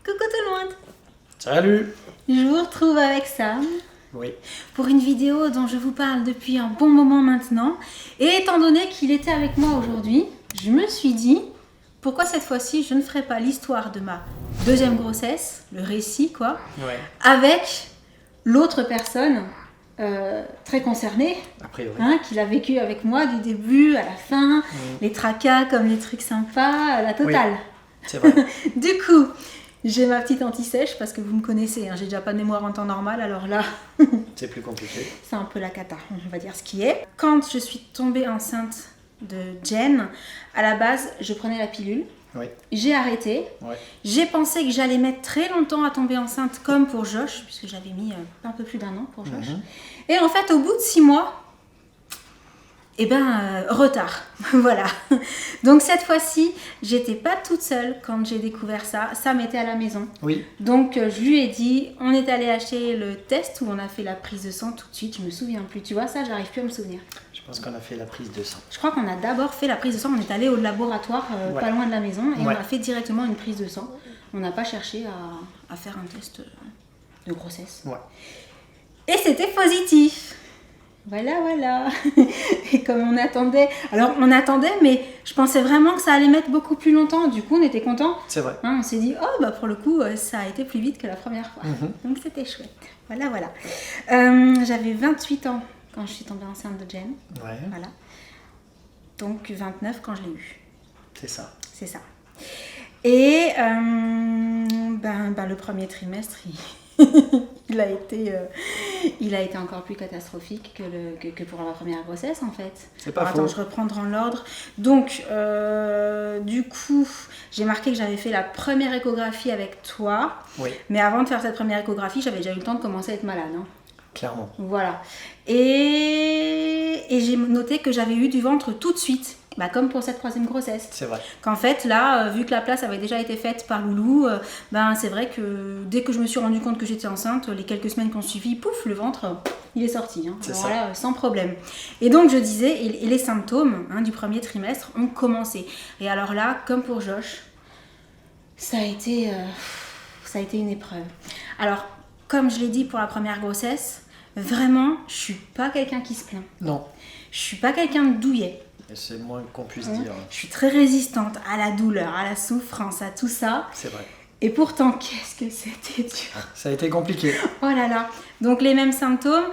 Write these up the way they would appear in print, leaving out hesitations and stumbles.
Coucou tout le monde. Salut. Je vous retrouve avec Sam. Oui. Pour une vidéo dont je vous parle depuis un bon moment maintenant. Et étant donné qu'il était avec moi aujourd'hui, je me suis dit, pourquoi cette fois-ci je ne ferai pas l'histoire de ma deuxième grossesse, le récit quoi, Ouais. avec l'autre personne très concernée, A priori. qui l'a vécu avec moi du début à la fin, les tracas comme les trucs sympas, la totale. Oui, c'est vrai. Du coup, j'ai ma petite anti-sèche parce que vous me connaissez, j'ai déjà pas de mémoire en temps normal, alors là, C'est plus compliqué. c'est un peu la cata, on va dire ce qui est. Quand je suis tombée enceinte de Jen, à la base, je prenais la pilule. Oui. J'ai arrêté. Ouais. J'ai pensé que j'allais mettre très longtemps à tomber enceinte comme pour Josh, puisque j'avais mis un peu plus d'un an pour Josh. Et en fait, au bout de 6 mois, retard. Voilà. Donc cette fois-ci, j'étais pas toute seule quand j'ai découvert ça. Sam était à la maison. Oui. Donc je lui ai dit, on est allé acheter le test où on a fait la prise de sang tout de suite. Je me souviens plus. Tu vois ça, j'arrive plus à me souvenir. Je pense qu'on a fait la prise de sang. Je crois qu'on a d'abord fait la prise de sang. On est allé au laboratoire Ouais. pas loin de la maison et on Ouais. a fait directement une prise de sang. On n'a pas cherché à faire un test de grossesse. Ouais. Et c'était positif. Voilà. Et comme on attendait, mais je pensais vraiment que ça allait mettre beaucoup plus longtemps. Du coup, on était contents. C'est vrai. On s'est dit, pour le coup, ça a été plus vite que la première fois. Donc c'était chouette. Voilà. J'avais 28 ans quand je suis tombée enceinte de Jen. Ouais. Voilà. Donc 29 quand je l'ai eu. C'est ça. C'est ça. Et le premier trimestre, il a été encore plus catastrophique que pour la première grossesse en fait. C'est pas faux. Attends, je reprends dans l'ordre. Donc, du coup, j'ai marqué que j'avais fait la première échographie avec toi. Oui. Mais avant de faire cette première échographie, j'avais déjà eu le temps de commencer à être malade. Clairement. Voilà. Et j'ai noté que j'avais eu du ventre tout de suite. Comme pour cette troisième grossesse. C'est vrai. Qu'en fait, là, vu que la place avait déjà été faite par Loulou, c'est vrai que dès que je me suis rendu compte que j'étais enceinte, les quelques semaines qui ont suivi, pouf, le ventre, il est sorti. C'est Alors ça. là, sans problème. Et donc, je disais, et les symptômes du premier trimestre ont commencé. Et alors là, comme pour Josh, ça a été une épreuve. Alors, comme je l'ai dit pour la première grossesse, vraiment, je suis pas quelqu'un qui se plaint. Non. Je suis pas quelqu'un de douillet. Et c'est moins qu'on puisse dire. Je suis très résistante à la douleur, à la souffrance, à tout ça. C'est vrai. Et pourtant, qu'est-ce que c'était dur. Ça a été compliqué. Oh là là. Donc les mêmes symptômes,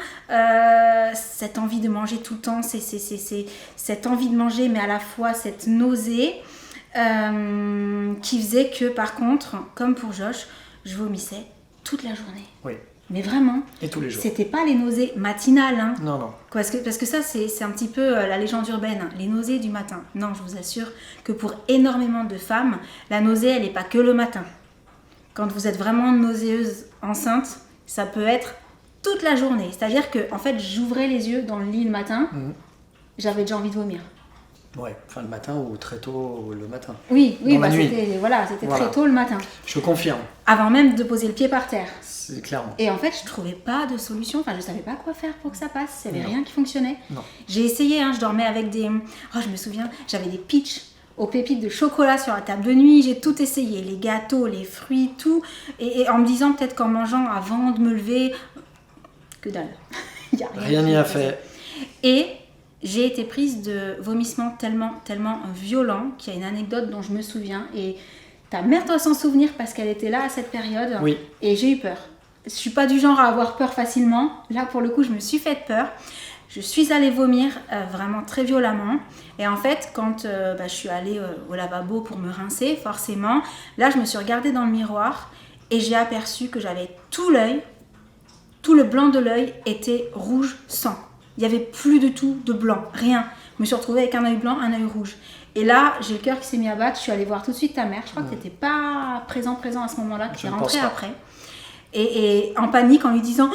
cette envie de manger tout le temps, c'est cette envie de manger, mais à la fois cette nausée qui faisait que par contre, comme pour Josh, je vomissais toute la journée. Oui. Mais vraiment, Et tous les jours. c'était pas les nausées matinales. Non. Parce que ça, c'est un petit peu la légende urbaine, les nausées du matin. Non, je vous assure que pour énormément de femmes, la nausée, elle n'est pas que le matin. Quand vous êtes vraiment nauséeuse enceinte, ça peut être toute la journée. C'est-à-dire que, en fait, j'ouvrais les yeux dans le lit le matin, j'avais déjà envie de vomir. Ouais. Enfin, le matin ou très tôt le matin. Oui, Dans la nuit. c'était Voilà. très tôt le matin. Je confirme. Avant même de poser le pied par terre. C'est clairement. Et en fait, je trouvais pas de solution. Enfin, je savais pas quoi faire pour que ça passe. Il n'y avait Non. rien qui fonctionnait. Non. J'ai essayé, je dormais avec des... Oh, je me souviens, j'avais des pitchs aux pépites de chocolat sur la table de nuit. J'ai tout essayé, les gâteaux, les fruits, tout. Et en me disant peut-être qu'en mangeant avant de me lever... Que dalle. Il y a Rien qui n'y a me faisait. fait. Et j'ai été prise de vomissements tellement violents qu'il y a une anecdote dont je me souviens. Et ta mère doit s'en souvenir parce qu'elle était là à cette période. Oui. Et j'ai eu peur. Je suis pas du genre à avoir peur facilement. Là, pour le coup, je me suis fait peur. Je suis allée vomir vraiment très violemment. Et en fait, quand je suis allée au lavabo pour me rincer, forcément, là, je me suis regardée dans le miroir et j'ai aperçu que j'avais tout l'œil, tout le blanc de l'œil était rouge sang. Il n'y avait plus du tout de blanc, rien. Je me suis retrouvée avec un œil blanc, un œil rouge. Et là, j'ai le cœur qui s'est mis à battre. Je suis allée voir tout de suite ta mère. Je crois que tu n'étais pas présent à ce moment-là, que tu es rentrée après. Et en panique en lui disant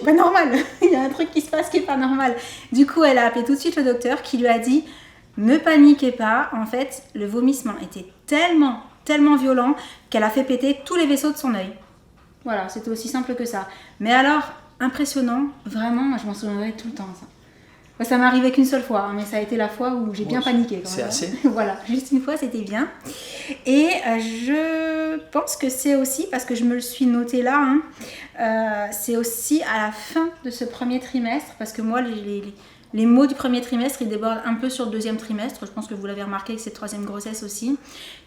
pas normal, il y a un truc qui se passe qui est pas normal. Du coup, elle a appelé tout de suite le docteur qui lui a dit ne paniquez pas, en fait, le vomissement était tellement violent qu'elle a fait péter tous les vaisseaux de son œil. Voilà, c'était aussi simple que ça. Mais alors, impressionnant, vraiment, je m'en souviendrai tout le temps ça. Ça m'est arrivé qu'une seule fois, mais ça a été la fois où j'ai bien paniqué. C'est assez. Voilà, juste une fois, c'était bien. Et je pense que c'est aussi, parce que je me le suis noté là, c'est aussi à la fin de ce premier trimestre, parce que moi, les maux du premier trimestre, ils débordent un peu sur le deuxième trimestre. Je pense que vous l'avez remarqué avec cette troisième grossesse aussi,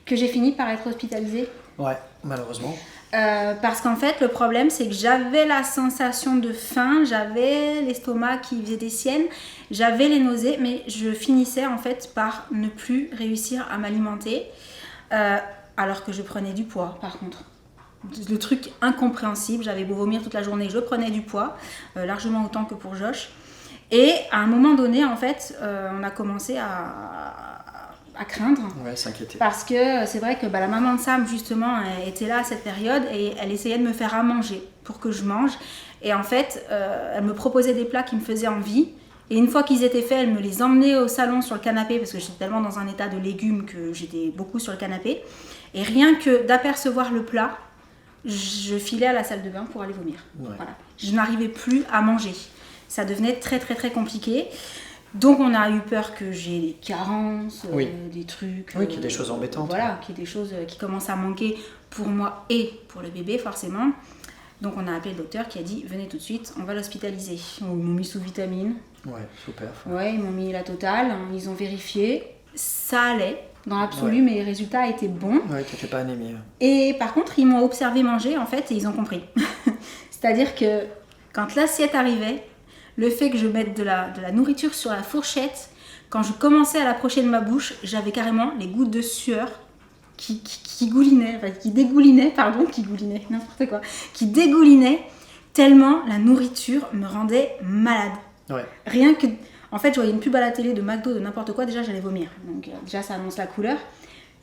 que j'ai fini par être hospitalisée. Ouais, malheureusement. Parce qu'en fait, le problème, c'est que j'avais la sensation de faim, j'avais l'estomac qui faisait des siennes, j'avais les nausées, mais je finissais en fait par ne plus réussir à m'alimenter, alors que je prenais du poids, par contre. Le truc incompréhensible, j'avais beau vomir toute la journée, je prenais du poids, largement autant que pour Josh. Et à un moment donné, en fait, on a commencé à craindre. Ouais, s'inquiéter. Parce que c'est vrai que la maman de Sam, justement, était là à cette période et elle essayait de me faire à manger pour que je mange. Et en fait, elle me proposait des plats qui me faisaient envie. Et une fois qu'ils étaient faits, elle me les emmenait au salon sur le canapé parce que j'étais tellement dans un état de légumes que j'étais beaucoup sur le canapé. Et rien que d'apercevoir le plat, je filais à la salle de bain pour aller vomir. Ouais. Voilà. Je n'arrivais plus à manger. Ça devenait très très très compliqué. Donc on a eu peur que j'ai des carences, des trucs... Oui, qu'il y ait des choses embêtantes. Voilà, qu'il y ait des choses qui commencent à manquer pour moi et pour le bébé forcément. Donc on a appelé le docteur qui a dit « Venez tout de suite, on va l'hospitaliser ». Ils m'ont mis sous vitamine. Ouais, super. Ouais, ils m'ont mis la totale, ils ont vérifié. Ça allait dans l'absolu, mais les résultats étaient bons. Ouais, t'étais pas anémie. Et par contre, ils m'ont observé manger en fait et ils ont compris. C'est-à-dire que quand l'assiette arrivait, le fait que je mette de la nourriture sur la fourchette, quand je commençais à l'approcher de ma bouche, j'avais carrément les gouttes de sueur qui dégoulinaient, tellement la nourriture me rendait malade. Ouais. Rien que... En fait, je voyais une pub à la télé de McDo, de n'importe quoi, déjà j'allais vomir. Donc déjà ça annonce la couleur.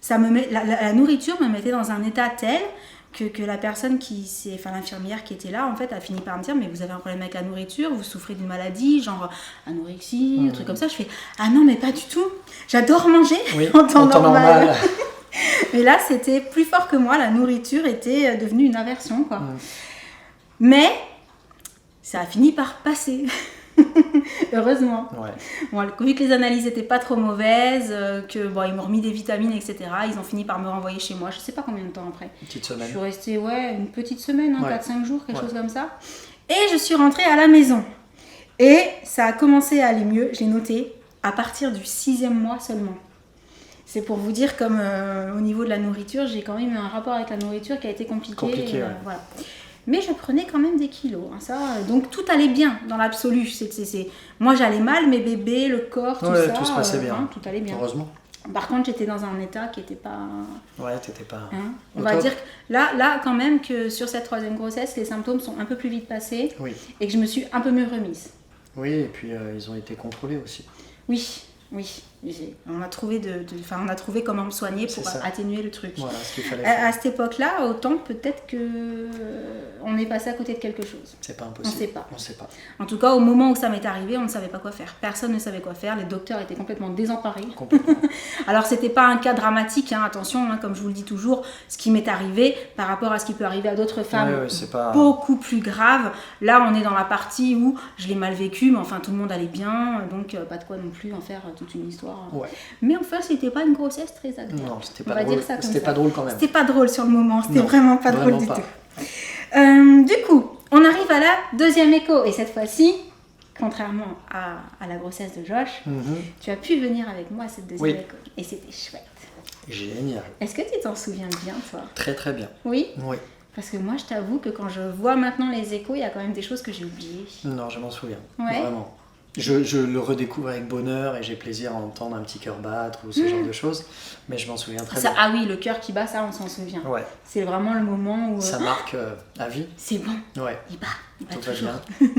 La nourriture me mettait dans un état tel que la personne l'infirmière qui était là, en fait, a fini par me dire « Mais vous avez un problème avec la nourriture, vous souffrez d'une maladie, genre anorexie, un truc comme ça. » Je fais « Ah non, mais pas du tout. J'adore manger en temps normal. » Mais là, c'était plus fort que moi. La nourriture était devenue une aversion, quoi. Mais ça a fini par passer. Heureusement. Ouais. Bon, vu que les analyses n'étaient pas trop mauvaises, ils m'ont remis des vitamines, etc. Ils ont fini par me renvoyer chez moi. Je ne sais pas combien de temps après. Une petite semaine. Je suis restée une petite semaine, 4-5 jours, quelque chose comme ça. Et je suis rentrée à la maison. Et ça a commencé à aller mieux, j'ai noté, à partir du 6e mois seulement. C'est pour vous dire comme au niveau de la nourriture, j'ai quand même eu un rapport avec la nourriture qui a été compliqué. Voilà. Mais je prenais quand même des kilos. Donc tout allait bien dans l'absolu. Moi j'allais mal, mes bébés, le corps, tout ça. Tout se passait bien. Tout allait bien. Heureusement. Par contre, j'étais dans un état qui n'était pas... Ouais, t'étais pas... On va dire que là, quand même, que sur cette troisième grossesse, les symptômes sont un peu plus vite passés. Oui. Et que je me suis un peu mieux remise. Oui, et puis ils ont été contrôlés aussi. Oui. On a trouvé comment me soigner pour atténuer le truc. Voilà, ce qu'il fallait faire. À cette époque-là, autant peut-être que on est passé à côté de quelque chose. C'est pas impossible. On sait pas. En tout cas, au moment où ça m'est arrivé, on ne savait pas quoi faire. Personne ne savait quoi faire. Les docteurs étaient complètement désemparés. Complètement. Alors, c'était pas un cas dramatique, attention, comme je vous le dis toujours, ce qui m'est arrivé par rapport à ce qui peut arriver à d'autres femmes, c'est pas... beaucoup plus grave. Là, on est dans la partie où je l'ai mal vécu, mais enfin, tout le monde allait bien, donc pas de quoi non plus en faire toute une histoire. Ouais. Mais enfin, c'était pas une grossesse très agréable. Non, c'était pas drôle. C'était pas drôle quand même. C'était pas drôle sur le moment, c'était vraiment pas drôle du pas. tout. Du coup, on arrive à la deuxième écho, et cette fois-ci, contrairement à la grossesse de Josh, tu as pu venir avec moi à cette deuxième écho, et c'était chouette. Génial. Est-ce que tu t'en souviens bien, toi? Très très bien. Oui? Oui. Parce que moi, je t'avoue que quand je vois maintenant les échos, il y a quand même des choses que j'ai oubliées. Non, je m'en souviens. Ouais. Vraiment. Je le redécouvre avec bonheur et j'ai plaisir à entendre un petit cœur battre ou ce genre de choses, mais je m'en souviens très bien. Ah oui, le cœur qui bat, ça on s'en souvient. Ouais. C'est vraiment le moment où... Ça marque à vie. C'est bon. Ouais. Il bat tout toujours. va bien.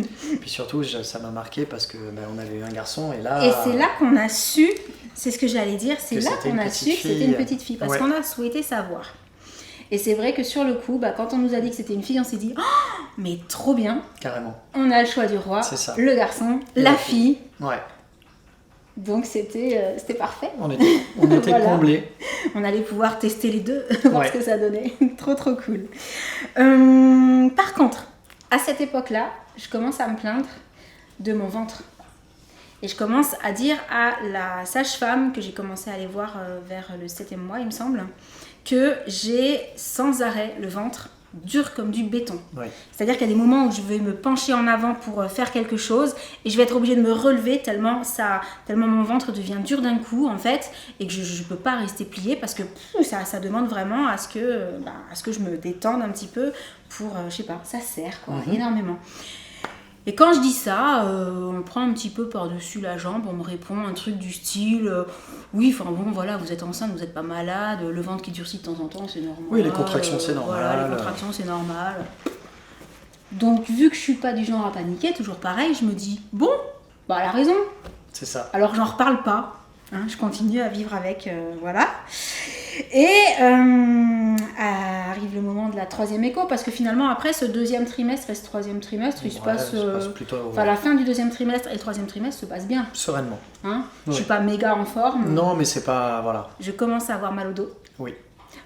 Puis surtout, ça m'a marqué parce que on avait eu un garçon et là... Et c'est là qu'on a su, c'est ce que j'allais dire, c'est là qu'on a su que c'était une petite fille, parce qu'on a souhaité savoir. Et c'est vrai que sur le coup, quand on nous a dit que c'était une fille, on s'est dit « Oh, mais trop bien !» Carrément. On a le choix du roi, C'est ça. le garçon, la fille. Ouais. Donc c'était parfait. On était Voilà. comblés. On allait pouvoir tester les deux, voir ce que ça donnait. Trop cool. Par contre, à cette époque-là, je commence à me plaindre de mon ventre. Et je commence à dire à la sage-femme que j'ai commencé à aller voir vers le 7e mois, il me semble, que j'ai sans arrêt le ventre dur comme du béton. Ouais. C'est-à-dire qu'il y a des moments où je vais me pencher en avant pour faire quelque chose et je vais être obligée de me relever tellement mon ventre devient dur d'un coup en fait et que je ne peux pas rester pliée parce que ça demande vraiment à ce que je me détende un petit peu pour, je sais pas, ça sert quoi, énormément. Et quand je dis ça, on me prend un petit peu par-dessus la jambe, on me répond un truc du style oui, enfin bon, voilà, vous êtes enceinte, vous n'êtes pas malade, le ventre qui durcit de temps en temps, c'est normal. Oui, les contractions, c'est normal. Voilà, les contractions, c'est normal. Donc, vu que je suis pas du genre à paniquer, toujours pareil, je me dis bon, bah elle a raison. C'est ça. Alors, j'en reparle pas. Hein, je continue à vivre avec, voilà. Et arrive le moment de la 3e écho, parce que finalement, après ce 2e trimestre et ce 3e trimestre, il se passe plutôt... Enfin, la fin du 2e trimestre et le 3e trimestre se passe bien. Sereinement. Hein, je suis pas méga en forme. Non, mais c'est pas... Voilà. Je commence à avoir mal au dos. Oui.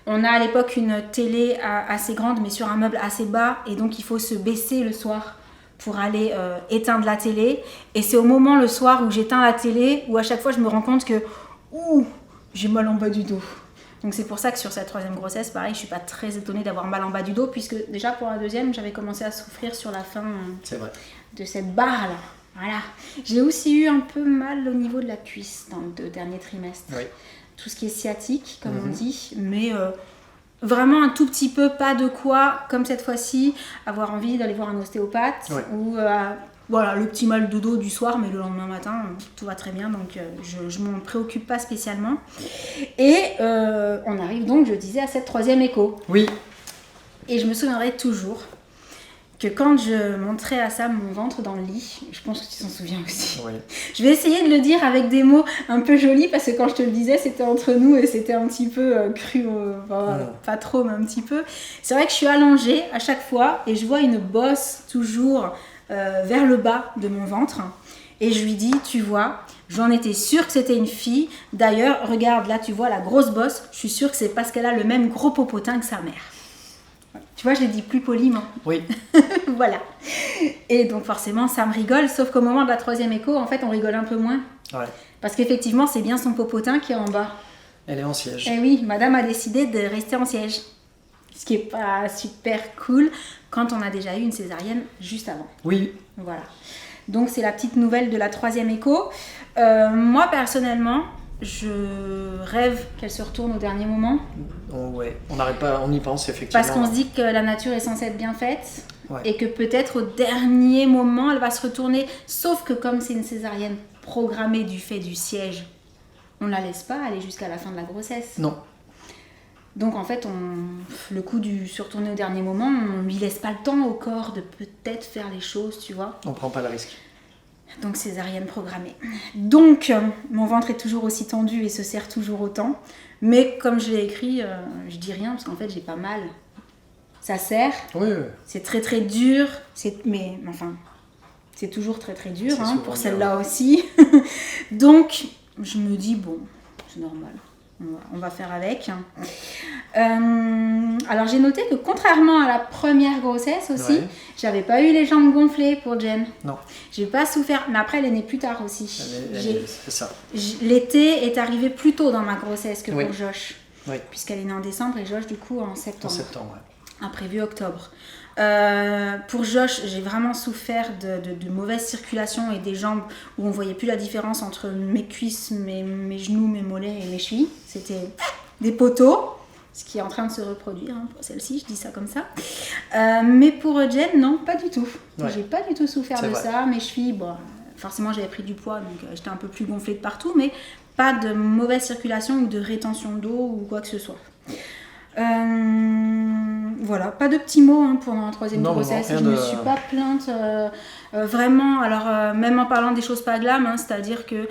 On a à l'époque une télé assez grande, mais sur un meuble assez bas, et donc il faut se baisser le soir pour aller éteindre la télé. Et c'est au moment le soir où j'éteins la télé, où à chaque fois je me rends compte que j'ai mal en bas du dos. Donc c'est pour ça que sur cette 3e grossesse, pareil, je suis pas très étonnée d'avoir mal en bas du dos, puisque déjà pour la 2e, j'avais commencé à souffrir sur la fin de cette barre-là. Voilà. J'ai aussi eu un peu mal au niveau de la cuisse dans le dernier trimestre. Oui. Tout ce qui est sciatique, comme on dit, mais vraiment un tout petit peu, pas de quoi, comme cette fois-ci, avoir envie d'aller voir un ostéopathe ou voilà, le petit mal de dos du soir, mais le lendemain matin, tout va très bien, donc je m'en préoccupe pas spécialement. Et on arrive donc, je disais, à cette 3e écho. Oui. Et je me souviendrai toujours que quand je montrais à Sam mon ventre dans le lit, je pense que tu t'en souviens aussi. Oui. Je vais essayer de le dire avec des mots un peu jolis, parce que quand je te le disais, c'était entre nous et c'était un petit peu cru, pas trop, mais un petit peu. C'est vrai que je suis allongée à chaque fois et je vois une bosse toujours vers le bas de mon ventre. Et je lui dis, tu vois, j'en étais sûre que c'était une fille. D'ailleurs, regarde, là, tu vois la grosse bosse. Je suis sûre que c'est parce qu'elle a le même gros popotin que sa mère. Tu vois, je l'ai dit plus poliment. Oui. Voilà. Et donc forcément, ça me rigole, sauf qu'au moment de la 3e écho, en fait, on rigole un peu moins. Ouais. Parce qu'effectivement, c'est bien son popotin qui est en bas. Elle est en siège. Et oui, madame a décidé de rester en siège. Ce qui n'est pas super cool quand on a déjà eu une césarienne juste avant. Oui. Voilà. Donc c'est la petite nouvelle de la 3e écho. Moi, personnellement, je rêve qu'elle se retourne au dernier moment. Ouais, on n'arrête pas, on y pense effectivement. Parce qu'on se dit que la nature est censée être bien faite. Ouais. Et que peut-être au dernier moment, elle va se retourner. Sauf que comme c'est une césarienne programmée du fait du siège, on ne la laisse pas aller jusqu'à la fin de la grossesse. Non. Donc en fait, le coup du se retourner au dernier moment, on ne lui laisse pas le temps au corps de peut-être faire les choses, tu vois. On prend pas le risque. Donc césarienne programmée. Donc mon ventre est toujours aussi tendu et se serre toujours autant. Mais comme je l'ai écrit, je dis rien parce qu'en fait j'ai pas mal. Ça serre. Oui. C'est très très dur. Mais enfin, c'est toujours très très dur hein, pour celle-là aussi. Donc je me dis bon, c'est normal. On va faire avec. Alors j'ai noté que contrairement à la première grossesse aussi, j'avais pas eu les jambes gonflées pour Jen. Non. J'ai pas souffert, mais après elle est née plus tard aussi. C'est ça. L'été est arrivé plus tôt dans ma grossesse que pour Josh. Oui. Puisqu'elle est née en décembre et Josh du coup en septembre. En septembre, A prévu octobre. Pour Josh, j'ai vraiment souffert de mauvaise circulation et des jambes où on voyait plus la différence entre mes cuisses, mes genoux, mes mollets et mes chevilles. C'était des poteaux, ce qui est en train de se reproduire hein, pour celle-ci, je dis ça comme ça. Mais pour Jen, non, pas du tout. Ouais. J'ai pas du tout souffert de ça. Mes chevilles, bon, forcément j'avais pris du poids, donc j'étais un peu plus gonflée de partout, mais pas de mauvaise circulation ou de rétention d'eau ou quoi que ce soit. Voilà, pas de petits mots hein, pendant la 3e grossesse. Je ne me suis pas plainte vraiment. Alors, même en parlant des choses pas glam, hein, c'est-à-dire que,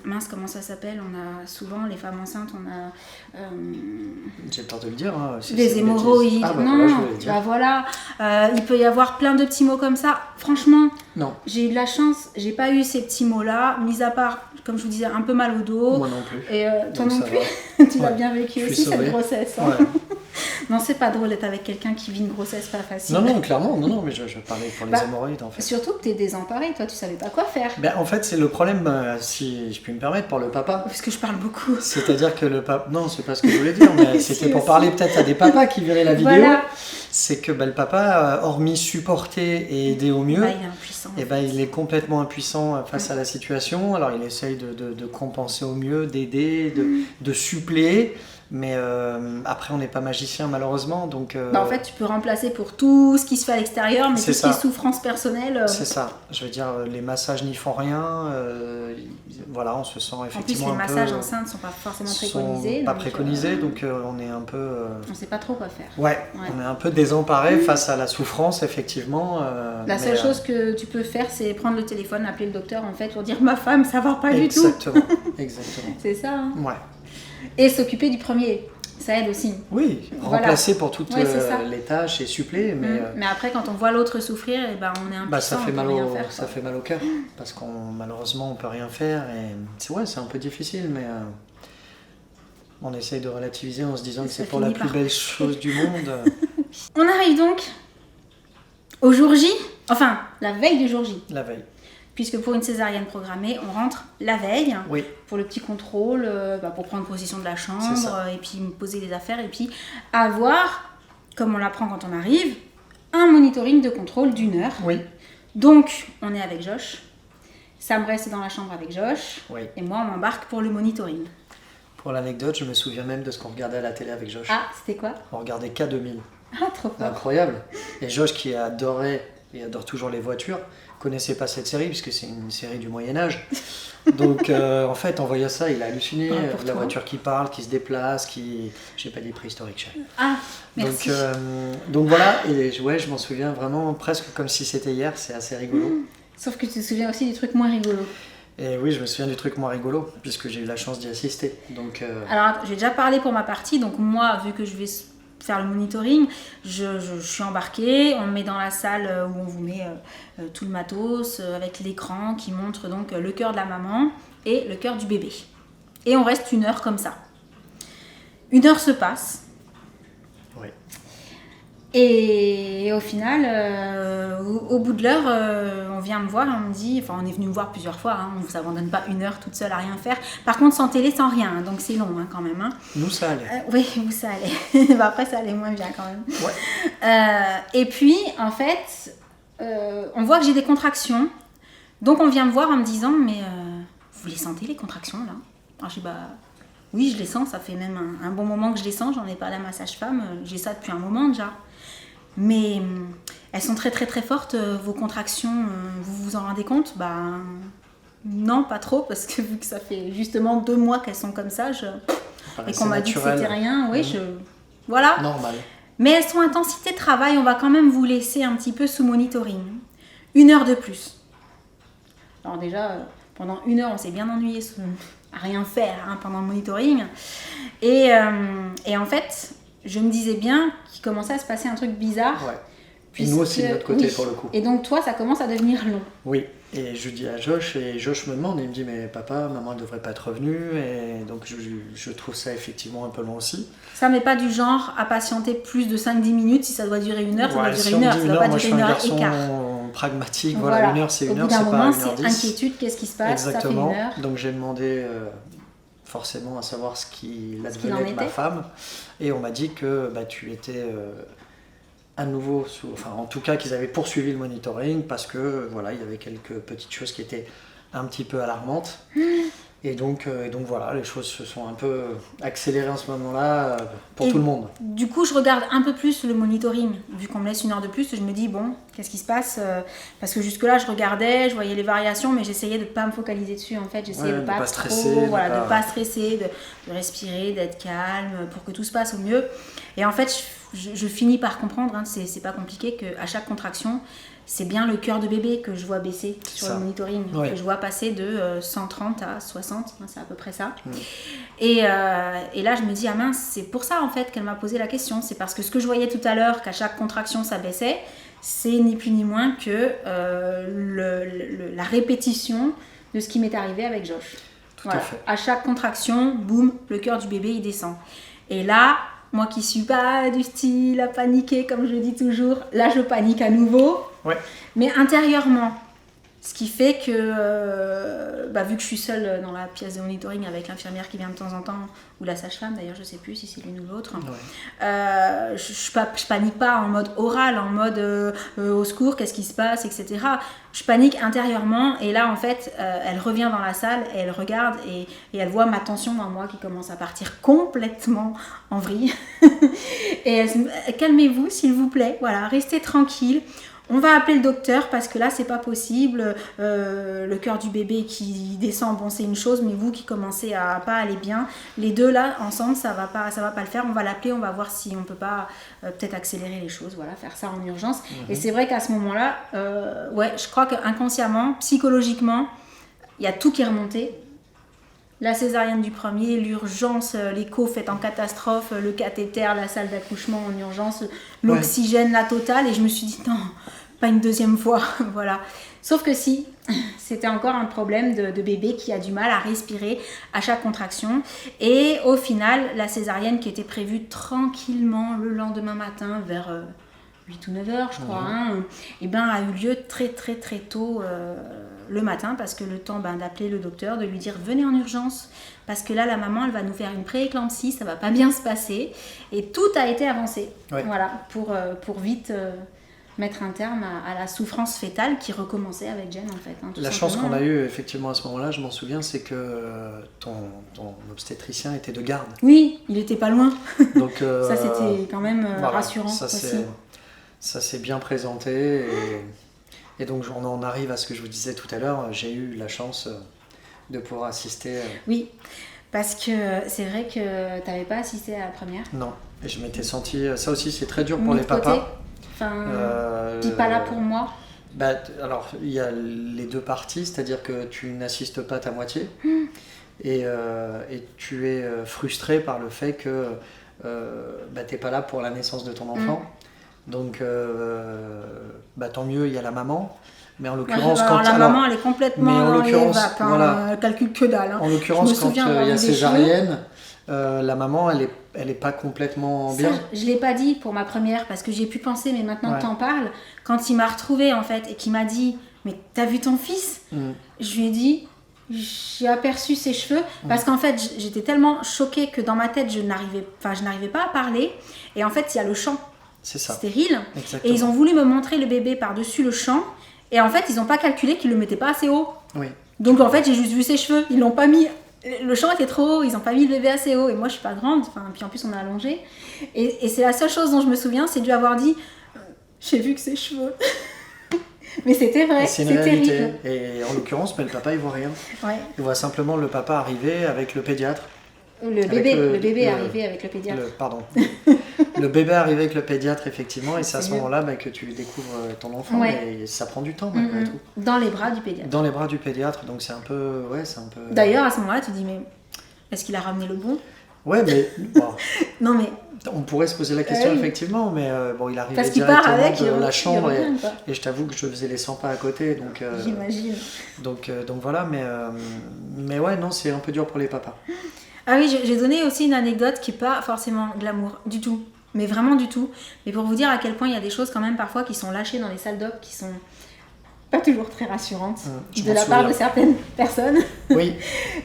mince, comment ça s'appelle? On a souvent, les femmes enceintes, on a. J'ai peur de le dire. Hein, des hémorroïdes. Non, voilà. Il peut y avoir plein de petits mots comme ça. Franchement, non. J'ai eu de la chance, j'ai pas eu ces petits mots-là, mis à part, comme je vous disais, un peu mal au dos. Moi non plus. Et toi non plus. Tu l'as bien vécu aussi, cette grossesse. Hein. Ouais. Non, c'est pas drôle d'être avec quelqu'un qui vit une grossesse pas facile. Non, clairement, non, mais je parlais pour les hémorroïdes en fait. Surtout que t'es désemparée, toi, tu savais pas quoi faire. Ben, en fait, c'est le problème, si je puis me permettre, pour le papa. Parce que je parle beaucoup. C'est-à-dire que le papa... Non, c'est pas ce que je voulais dire, mais c'était pour parler peut-être à des papas qui verraient la vidéo. Voilà. C'est que le papa, hormis supporter et aider au mieux, il est impuissant. Il est complètement impuissant face à la situation. Alors il essaye de compenser au mieux, d'aider, de suppléer. Mais après, on n'est pas magicien malheureusement. Donc, en fait, tu peux remplacer pour tout ce qui se fait à l'extérieur, mais tout ce qui est souffrance personnelle. C'est ça. Je veux dire, les massages n'y font rien. Voilà, on se sent effectivement. En plus, les massages enceintes ne sont pas forcément préconisés. Pas préconisés, donc on est un peu. On ne sait pas trop quoi faire. Ouais, on est un peu désemparé face à la souffrance, effectivement. La seule chose que tu peux faire, c'est prendre le téléphone, appeler le docteur en fait pour dire ma femme, ça va pas du tout. Exactement. C'est ça. Hein. Ouais. Et s'occuper du premier, ça aide aussi. Oui, remplacer pour toutes les tâches et suppléer. Mais après, quand on voit l'autre souffrir, on est impuissant. Ça fait mal au cœur, parce qu'on malheureusement on peut rien faire. Et c'est un peu difficile, mais on essaye de relativiser en se disant que c'est pour la plus belle chose du monde. On arrive donc au jour J, enfin la veille du jour J. La veille. Puisque pour une césarienne programmée, on rentre la veille pour le petit contrôle, pour prendre possession de la chambre et puis poser les affaires et puis avoir, comme on l'apprend quand on arrive, un monitoring de contrôle d'1 heure. Oui. Donc, on est avec Josh. Sam reste dans la chambre avec Josh. Oui. Et moi, on m'embarque pour le monitoring. Pour l'anecdote, je me souviens même de ce qu'on regardait à la télé avec Josh. Ah, c'était quoi ? On regardait K2000. Ah, trop fort. Incroyable. Et Josh, qui adorait et adore toujours les voitures, connaissait pas cette série puisque c'est une série du Moyen-Âge. Donc en fait, en voyant ça, il a halluciné. La voiture qui parle, qui se déplace, j'ai pas dit préhistorique, chef. Ah, merci. Donc voilà, et je m'en souviens vraiment presque comme si c'était hier, c'est assez rigolo. Sauf que tu te souviens aussi du truc moins rigolo. Et oui, je me souviens du truc moins rigolo, puisque j'ai eu la chance d'y assister. Donc, Alors, j'ai déjà parlé pour ma partie, donc moi, vu que je vais faire le monitoring, je suis embarquée, on me met dans la salle où on vous met tout le matos, avec l'écran qui montre donc le cœur de la maman et le cœur du bébé. Et on reste 1 heure comme ça. 1 heure se passe. Oui. Et au final, au bout de l'heure, on vient me voir et on me dit, enfin on est venu me voir plusieurs fois, hein, on ne vous abandonne pas 1 heure toute seule à rien faire. Par contre sans télé, sans rien, donc c'est long quand même. Hein. Nous ça allait. Oui, vous ça allait. Après ça allait moins bien quand même. Ouais. Et puis en fait, on voit que j'ai des contractions. Donc on vient me voir en me disant, mais vous les sentez les contractions là ? Alors je dis oui, je les sens, ça fait même un bon moment que je les sens, j'en ai parlé à ma sage-femme, j'ai ça depuis un moment déjà. Mais elles sont très très très fortes, vos contractions, vous vous en rendez compte ? Non, pas trop, parce que vu que ça fait justement 2 mois qu'elles sont comme ça, et qu'on m'a dit que c'était rien, voilà. Normal. Mais elles sont intensité de travail, on va quand même vous laisser un petit peu sous monitoring. 1 heure de plus. Alors déjà, pendant 1 heure, on s'est bien ennuyé à rien faire pendant le monitoring. Et en fait, je me disais bien qu'il commençait à se passer un truc bizarre. Ouais. Puis nous aussi de notre côté pour le coup. Et donc toi, ça commence à devenir long. Oui, et je dis à Josh, et Josh me demande, il me dit mais papa, maman ne devrait pas être revenue, et donc je trouve ça effectivement un peu long aussi. Ça n'est pas du genre à patienter plus de 5-10 minutes, si ça doit durer 1 heure, ça doit durer si 1 heure, ça doit pas moi, durer 1 heure et quart. Pragmatique, voilà, 1 heure c'est 1 heure, c'est pas 1h10. Inquiétude, qu'est-ce qui se passe, exactement. Ça fait 1 heure. Donc j'ai demandé forcément à savoir ce qu'il advenait avec ma femme, et on m'a dit que tu étais à nouveau, en tout cas qu'ils avaient poursuivi le monitoring parce que voilà, il y avait quelques petites choses qui étaient un petit peu alarmantes. Et donc voilà, les choses se sont un peu accélérées en ce moment-là pour tout le monde. Du coup, je regarde un peu plus le monitoring. Vu qu'on me laisse 1 heure de plus, je me dis, bon, qu'est-ce qui se passe ? Parce que jusque-là, je regardais, je voyais les variations, mais j'essayais de ne pas me focaliser dessus. En fait, j'essayais de ne pas stresser, de ne pas stresser, de respirer, d'être calme, pour que tout se passe au mieux. Et en fait, je finis par comprendre, c'est pas compliqué, qu'à chaque contraction, c'est bien le cœur de bébé que je vois baisser sur le monitoring, que je vois passer de 130 à 60, c'est à peu près ça. Et là, je me dis, ah mince, c'est pour ça en fait qu'elle m'a posé la question. C'est parce que ce que je voyais tout à l'heure, qu'à chaque contraction ça baissait, c'est ni plus ni moins que la répétition de ce qui m'est arrivé avec Josh. Tout à fait. À chaque contraction, boum, le cœur du bébé il descend. Et là, Moi qui suis pas du style à paniquer, comme je dis toujours, là je panique à nouveau. Ouais. Mais intérieurement, ce qui fait que, vu que je suis seule dans la pièce de monitoring avec l'infirmière qui vient de temps en temps, ou la sage-femme d'ailleurs, je sais plus si c'est l'une ou l'autre, je panique pas en mode oral, en mode au secours, qu'est-ce qui se passe, etc. Je panique intérieurement et là en fait, elle revient dans la salle et elle regarde et elle voit ma tension dans moi qui commence à partir complètement en vrille. Et elle se dit, calmez-vous s'il vous plaît, voilà, restez tranquille. On va appeler le docteur parce que là c'est pas possible, le cœur du bébé qui descend, bon c'est une chose, mais vous qui commencez à pas aller bien, les deux là ensemble ça va pas le faire, on va l'appeler, on va voir si on peut pas peut-être accélérer les choses, voilà, faire ça en urgence. Et c'est vrai qu'à ce moment là, je crois qu'inconsciemment, psychologiquement, il y a tout qui est remonté. La césarienne du premier, l'urgence, l'écho fait en catastrophe, le cathéter, la salle d'accouchement en urgence, l'oxygène, la totale. Et je me suis dit, non, pas une deuxième fois. Voilà. Sauf que si, c'était encore un problème de bébé qui a du mal à respirer à chaque contraction. Et au final, la césarienne qui était prévue tranquillement le lendemain matin vers 8 ou 9 heures, je crois, a eu lieu très très très tôt le matin, parce que le temps d'appeler le docteur, de lui dire venez en urgence, parce que là la maman elle va nous faire une pré-éclampsie, ça va pas bien se passer, et tout a été avancé, voilà, pour vite mettre un terme à la souffrance fétale qui recommençait avec Jen en fait. La chance qu'on a eue effectivement à ce moment-là, je m'en souviens, c'est que ton obstétricien était de garde. Oui, il était pas loin. Donc ça c'était quand même rassurant aussi. Ça s'est bien présenté et donc on en arrive à ce que je vous disais tout à l'heure. J'ai eu la chance de pouvoir assister. Oui, parce que c'est vrai que tu n'avais pas assisté à la première. Non, et je m'étais senti... Ça aussi c'est très dur pour les papas. Puis pas là pour moi. Alors il y a les deux parties, c'est-à-dire que tu n'assistes pas ta moitié et tu es frustré par le fait que tu n'es pas là pour la naissance de ton enfant. Donc, tant mieux, il y a la maman. Mais en l'occurrence, maman, elle est complètement dans les vapes, elle calcule que dalle. En l'occurrence, quand il y a césarienne, la maman, elle est pas complètement bien. Je l'ai pas dit pour ma première parce que j'ai pu penser, mais maintenant que t'en parles, quand il m'a retrouvée en fait et qu'il m'a dit, mais t'as vu ton fils ? Je lui ai dit, j'ai aperçu ses cheveux parce qu'en fait, j'étais tellement choquée que dans ma tête, je n'arrivais pas à parler. Et en fait, il y a le champ. C'est ça. Stérile. Exactement. Et ils ont voulu me montrer le bébé par-dessus le champ. Et en fait, ils n'ont pas calculé qu'ils le mettaient pas assez haut. Oui. Donc en fait, j'ai juste vu ses cheveux. Ils l'ont pas mis. Le champ était trop haut. Ils n'ont pas mis le bébé assez haut. Et moi, je suis pas grande. Puis en plus, on a allongé. Et c'est la seule chose dont je me souviens, c'est de lui avoir dit j'ai vu que ses cheveux. Mais c'était vrai. C'est une réalité. Et en l'occurrence, mais le papa, il voit rien. Ouais. Il voit simplement le papa arriver avec le pédiatre. Le bébé arrivé avec le pédiatre. Le bébé arrivé avec le pédiatre, effectivement, et c'est à ce moment-là que tu découvres ton enfant, et ça prend du temps malgré tout. Dans les bras du pédiatre. Dans les bras du pédiatre, donc c'est un peu... D'ailleurs, à ce moment-là, tu dis, mais est-ce qu'il a ramené le bon ? Ouais, mais... Bon, non, mais... On pourrait se poser la question, effectivement, mais il arrivait parce qu'il directement part avec, de la chambre, et je t'avoue que je faisais les 100 pas à côté, donc... J'imagine. Donc voilà, mais ouais, non, c'est un peu dur pour les papas. Ah oui, j'ai donné aussi une anecdote qui n'est pas forcément glamour du tout, mais vraiment du tout. Mais pour vous dire à quel point il y a des choses quand même parfois qui sont lâchées dans les salles d'op qui sont pas toujours très rassurantes de la part de certaines personnes. Oui.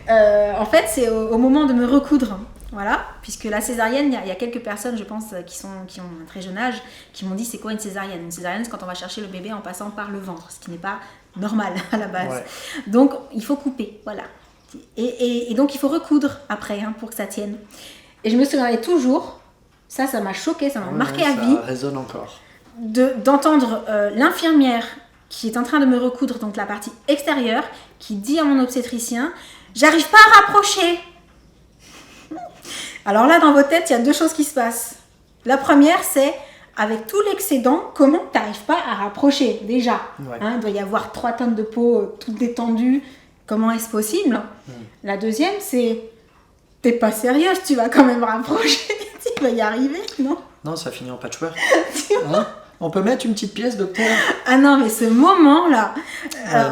En fait, c'est au moment de me recoudre. Voilà, puisque la césarienne, il y a quelques personnes, je pense, qui ont un très jeune âge, qui m'ont dit c'est quoi une césarienne ? Une césarienne, c'est quand on va chercher le bébé en passant par le ventre, ce qui n'est pas normal à la base. Ouais. Donc, il faut couper, voilà. Et donc il faut recoudre après pour que ça tienne. Et je me souviendrai toujours, ça m'a choquée, ça m'a marqué à vie. Ça résonne encore. D'entendre l'infirmière qui est en train de me recoudre, donc la partie extérieure, qui dit à mon obstétricien, j'arrive pas à rapprocher. Alors là, dans votre tête, il y a deux choses qui se passent. La première, c'est avec tout l'excédent, comment tu n'arrives pas à rapprocher déjà ? Il doit y avoir 3 tonnes de peau toutes détendues. Comment est-ce possible ? La deuxième, c'est t'es pas sérieuse, tu vas quand même rapprocher, tu vas y arriver, non ? Non, ça finit en patchwork. On peut mettre une petite pièce, docteur ? Ah non, mais ce moment-là,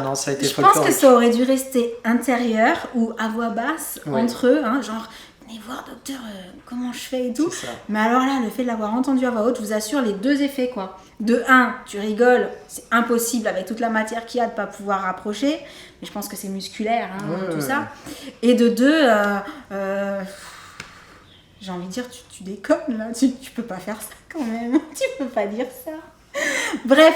non, ça a été je pense que ça aurait dû rester intérieur ou à voix basse entre eux, genre venez voir docteur, comment je fais et tout. C'est ça. Mais alors là, le fait de l'avoir entendu à voix haute, je vous assure les deux effets quoi. De un, tu rigoles, c'est impossible avec toute la matière qu'il y a de pas pouvoir rapprocher. Mais je pense que c'est musculaire, hein, tout ça. Et de deux, j'ai envie de dire, tu déconnes là, tu peux pas faire ça quand même. Tu peux pas dire ça. Bref.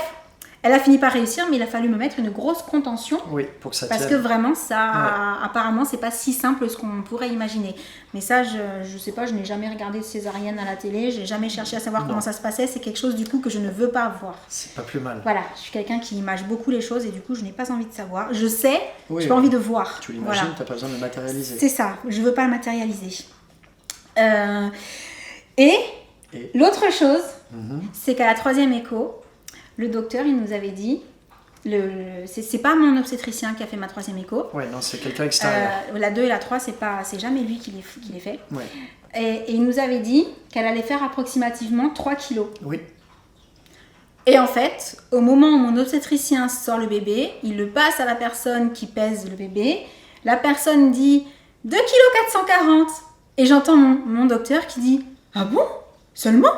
Elle a fini par réussir, mais il a fallu me mettre une grosse contention. Oui, pour que ça tienne. Parce que vraiment, ça, apparemment, c'est pas si simple ce qu'on pourrait imaginer. Mais ça, je sais pas, je n'ai jamais regardé de césarienne à la télé, j'ai jamais cherché à savoir comment ça se passait. C'est quelque chose du coup que je ne veux pas voir. C'est pas plus mal. Voilà, je suis quelqu'un qui image beaucoup les choses et du coup, je n'ai pas envie de savoir. Je sais, j'ai pas envie de voir. Tu l'imagines, t'as pas besoin de le matérialiser. C'est ça, je veux pas le matérialiser. Et l'autre chose, c'est qu'à la 3e écho, le docteur, il nous avait dit, c'est pas mon obstétricien qui a fait ma 3e écho. Ouais, non, c'est quelqu'un extérieur. La 2 et la 3, c'est jamais lui qui les fait. Ouais. Et il nous avait dit qu'elle allait faire approximativement 3 kilos. Oui. Et en fait, au moment où mon obstétricien sort le bébé, il le passe à la personne qui pèse le bébé. La personne dit 2 kg 440. Et j'entends mon docteur qui dit ah bon, seulement?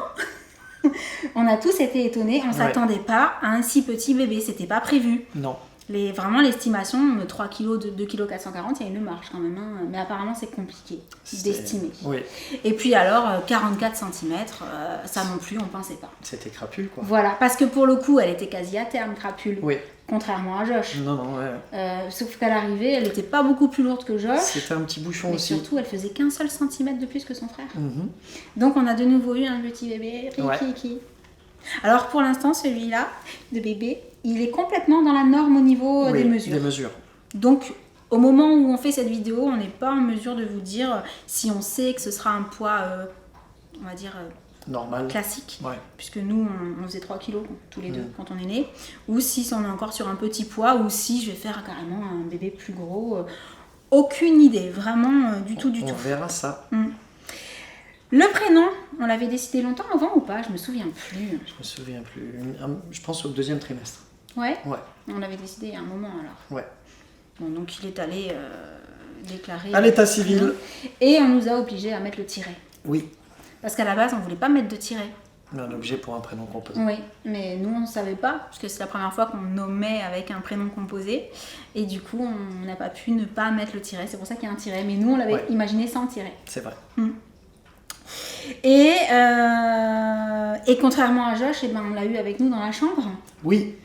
On a tous été étonnés, on ne s'attendait pas à un si petit bébé, c'était pas prévu. Non. Vraiment l'estimation, 3 kg, 2 kg 440, il y a une marge quand même, hein, mais apparemment c'est compliqué d'estimer. Oui. Et puis alors 44 cm, ça non plus on pensait pas. C'était crapule quoi. Voilà, parce que pour le coup elle était quasi à terme crapule. Oui. Contrairement à Josh. Non, ouais. Sauf qu'à l'arrivée, elle n'était pas beaucoup plus lourde que Josh. C'était un petit bouchon mais aussi. Mais surtout, elle faisait qu'un seul centimètre de plus que son frère. Donc, on a de nouveau eu un petit bébé. Riki. Alors, pour l'instant, celui-là, de bébé, il est complètement dans la norme au niveau des mesures. Donc, au moment où on fait cette vidéo, on n'est pas en mesure de vous dire si on sait que ce sera un poids, on va dire... normal, classique, ouais. Puisque nous on faisait 3 kilos tous les deux quand on est né, ou si on est encore sur un petit poids, ou si je vais faire carrément un bébé plus gros, aucune idée, vraiment du tout. On verra ça. Le prénom, on l'avait décidé longtemps avant ou pas? Je me souviens plus. Je me souviens plus, je pense au 2e trimestre. Ouais. On l'avait décidé il y a un moment alors. Ouais. Bon, donc il est allé déclarer... à l'état civil. Et on nous a obligés à mettre le tiret. Oui. Parce qu'à la base, on ne voulait pas mettre de tiret. Un objet pour un prénom composé. Oui, mais nous, on ne savait pas, parce que c'est la première fois qu'on nommait avec un prénom composé. Et du coup, on n'a pas pu ne pas mettre le tiret. C'est pour ça qu'il y a un tiret. Mais nous, on l'avait imaginé sans tiret. C'est vrai. Et contrairement à Josh, on l'a eu avec nous dans la chambre. Oui.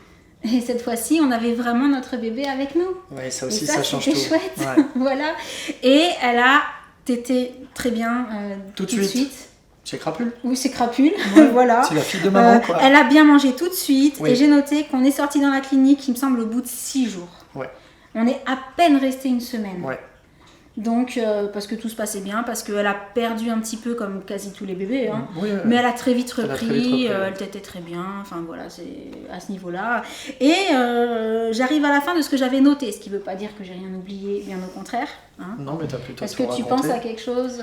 Et cette fois-ci, on avait vraiment notre bébé avec nous. Oui, ça aussi, ça change tout. C'était chouette. Ouais. Voilà. Et elle a tété très bien tout de suite. C'est crapule. Oui, c'est crapule, voilà. C'est la fille de maman, quoi. Elle a bien mangé tout de suite. Et j'ai noté qu'on est sorti dans la clinique, il me semble, au bout de 6 jours. Ouais. On est à peine resté une semaine. Ouais. Donc, parce que tout se passait bien, parce qu'elle a perdu un petit peu comme quasi tous les bébés, hein. Mais elle a très vite repris, elle tétait très bien, enfin voilà, c'est à ce niveau-là. Et j'arrive à la fin de ce que j'avais noté, ce qui ne veut pas dire que j'ai rien oublié, bien au contraire. Hein. Non, mais tu as plutôt Est-ce que tu penses à quelque chose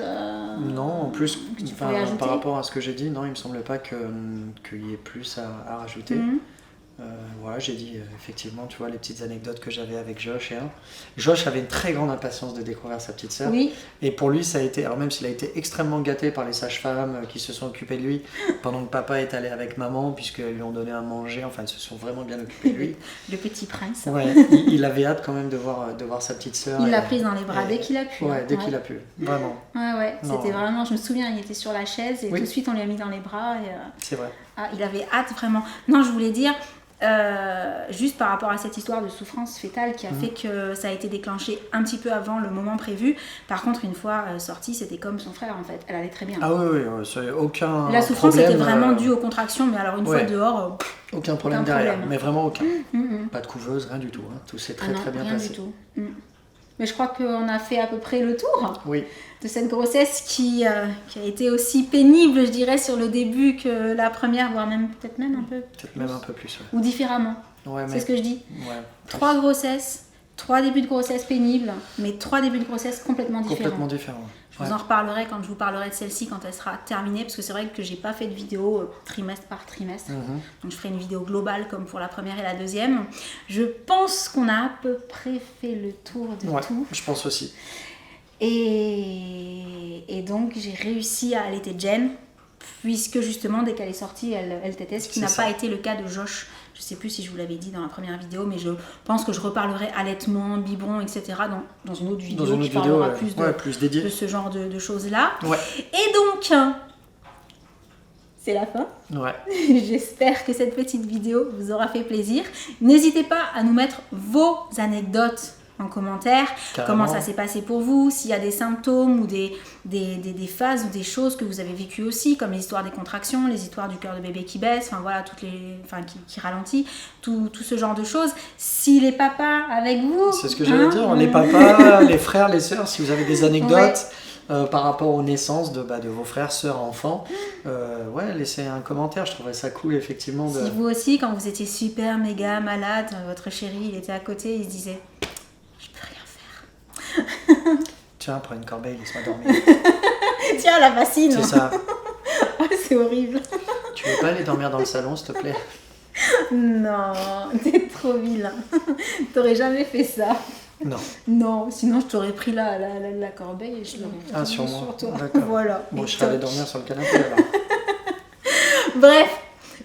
Non, en plus, par rapport à ce que j'ai dit, non, il ne me semble pas qu'il y ait plus à rajouter. Voilà, j'ai dit effectivement, tu vois, les petites anecdotes que j'avais avec Josh. Josh avait une très grande impatience de découvrir sa petite sœur. Oui. Et pour lui, ça a été, alors même s'il a été extrêmement gâté par les sages-femmes qui se sont occupées de lui pendant que papa est allé avec maman, puisqu'elles lui ont donné à manger, enfin, elles se sont vraiment bien occupées de lui. Le petit prince. Ouais, il avait hâte quand même de voir sa petite sœur. Il l'a prise dans les bras dès qu'il a pu. Ouais, dès qu'il a pu, vraiment. Ouais, c'était vraiment, je me souviens, il était sur la chaise et tout de suite on lui a mis dans les bras. C'est vrai. Ah, il avait hâte vraiment. Non, je voulais dire... juste par rapport à cette histoire de souffrance fœtale qui a fait que ça a été déclenché un petit peu avant le moment prévu. Par contre, une fois sortie, c'était comme son frère en fait. Elle allait très bien. Ah oui, c'est aucun La souffrance problème, était vraiment due aux contractions, mais alors une fois dehors... aucun problème derrière, mais vraiment aucun. Pas de couveuse, rien du tout. Hein. Tout s'est très bien rien passé. Du tout. Mais je crois qu'on a fait à peu près le tour de cette grossesse qui a été aussi pénible, je dirais, sur le début que la première, voire même peut-être même un peu plus. Peut-être même un peu plus, Ou différemment. C'est ce que je dis. 3 grossesses, 3 débuts de grossesse pénibles, mais 3 débuts de grossesse complètement différents. Complètement différents. Je vous en reparlerai quand je vous parlerai de celle-ci, quand elle sera terminée, parce que c'est vrai que j'ai pas fait de vidéo trimestre par trimestre. Donc je ferai une vidéo globale comme pour la première et la deuxième. Je pense qu'on a à peu près fait le tour de tout. Je pense aussi. Et donc j'ai réussi à allaiter Jen, puisque justement dès qu'elle est sortie, elle tétait, ce qui n'a pas été le cas de Josh. Je ne sais plus si je vous l'avais dit dans la première vidéo, mais je pense que je reparlerai allaitement, biberon, etc. dans une autre vidéo qui parlera plus de ce genre de choses-là. Ouais. Et donc, c'est la fin. Ouais. J'espère que cette petite vidéo vous aura fait plaisir. N'hésitez pas à nous mettre vos anecdotes en commentaire. Carrément. Comment ça s'est passé pour vous, s'il y a des symptômes ou des phases ou des choses que vous avez vécues aussi, comme les histoires des contractions, les histoires du cœur de bébé qui baisse, enfin voilà, qui ralentit, tout ce genre de choses. Si les papas avec vous... C'est ce que j'allais dire, les papas, les frères, les sœurs, si vous avez des anecdotes par rapport aux naissances de vos frères, sœurs, enfants, laissez un commentaire, je trouverais ça cool effectivement. Si vous aussi, quand vous étiez super méga malade, votre chéri il était à côté, il se disait... Tiens, prends une corbeille, laisse-moi dormir. Tiens, la bassine. C'est ça. Oh, c'est horrible. Tu veux pas aller dormir dans le salon, s'il te plaît? Non, t'es trop vilain. T'aurais jamais fait ça. Non. Non, sinon je t'aurais pris la corbeille et je l'aurais sur moi. sur toi. D'accord. Voilà. Bon, je serais allé dormir sur le canapé alors. Bref.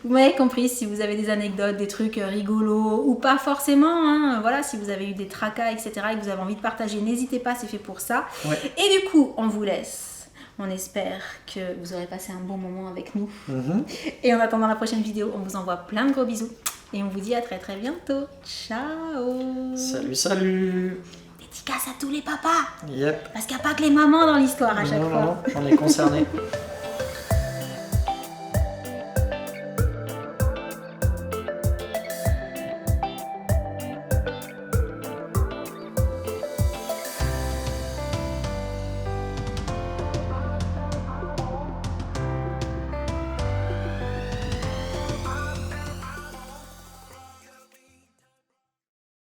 Vous m'avez compris, si vous avez des anecdotes, des trucs rigolos ou pas forcément, voilà, si vous avez eu des tracas, etc. et que vous avez envie de partager, n'hésitez pas, c'est fait pour ça. Ouais. Et du coup, on vous laisse. On espère que vous aurez passé un bon moment avec nous. Et en attendant la prochaine vidéo, on vous envoie plein de gros bisous. Et on vous dit à très très bientôt. Ciao. Salut. Dédicace à tous les papas. Yep. Parce qu'il n'y a pas que les mamans dans l'histoire à chaque fois. Non, on est concernés.